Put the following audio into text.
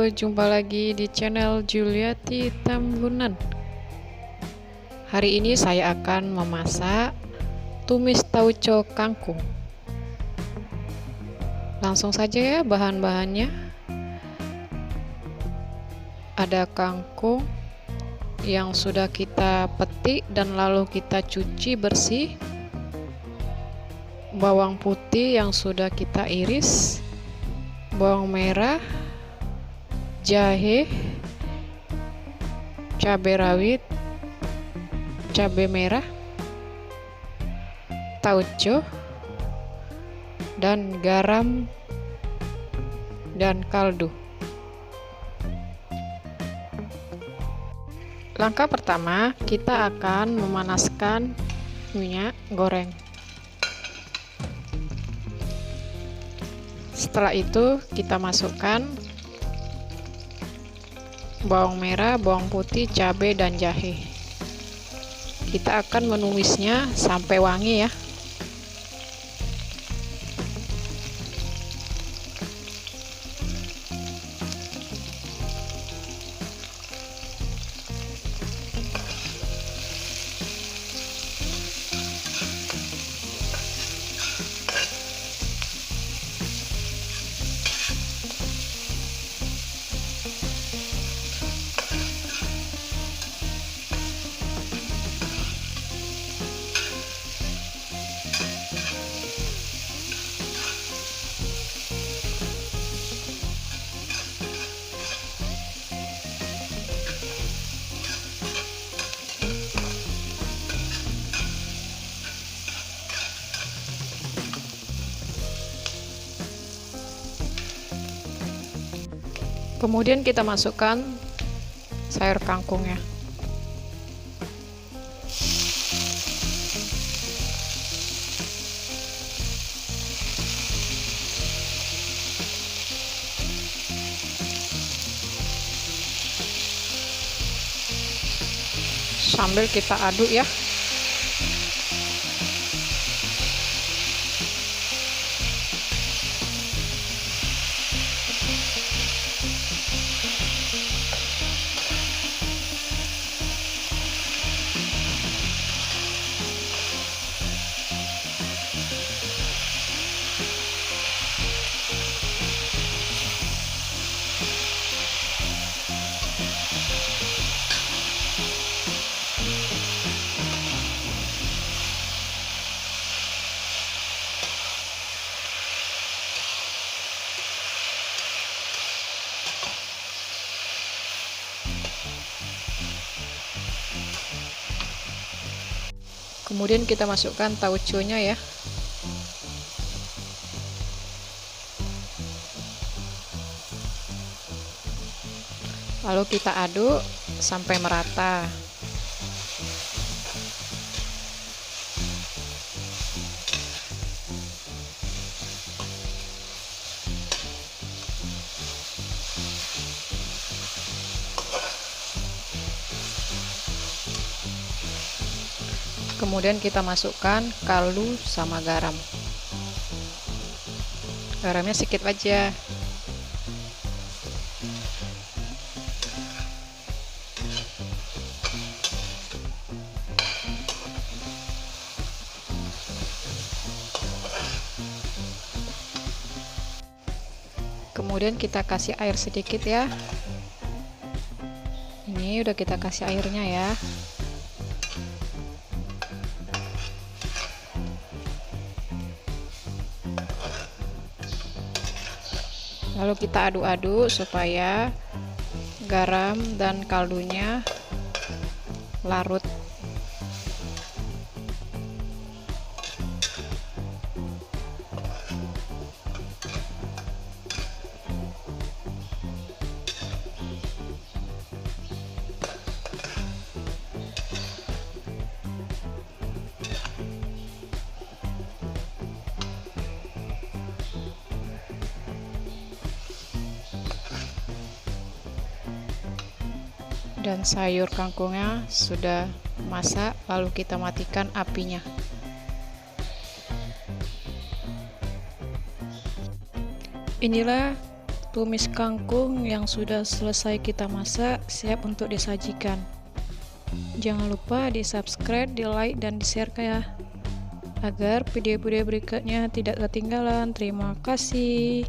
Halo, jumpa lagi di channel Juliati Tambunan. Hari ini saya akan memasak tumis tauco kangkung. Langsung saja ya bahan-bahannya. Ada kangkung yang sudah kita petik dan lalu kita cuci bersih. Bawang putih yang sudah kita iris. Bawang merah, jahe, cabai rawit, cabai merah, tauco, dan garam dan kaldu. Langkah pertama, kita akan memanaskan minyak goreng. Setelah itu kita masukkan bawang merah, bawang putih, cabai, dan jahe. Kita akan menumisnya sampai wangi ya. Kemudian kita masukkan sayur kangkungnya. Sambil kita aduk ya. Kemudian kita masukkan tauconya ya. Lalu kita aduk sampai merata. Kemudian kita masukkan kaldu sama garam. Garamnya sedikit aja. Kemudian kita kasih air sedikit ya. Ini udah kita kasih airnya ya. Lalu kita aduk-aduk supaya garam dan kaldunya larut. Dan sayur kangkungnya sudah masak, lalu kita matikan apinya. Inilah Tumis kangkung yang sudah selesai kita masak siap untuk disajikan. Jangan lupa di subscribe, di like, dan di share ya, agar video-video berikutnya tidak ketinggalan. Terima kasih.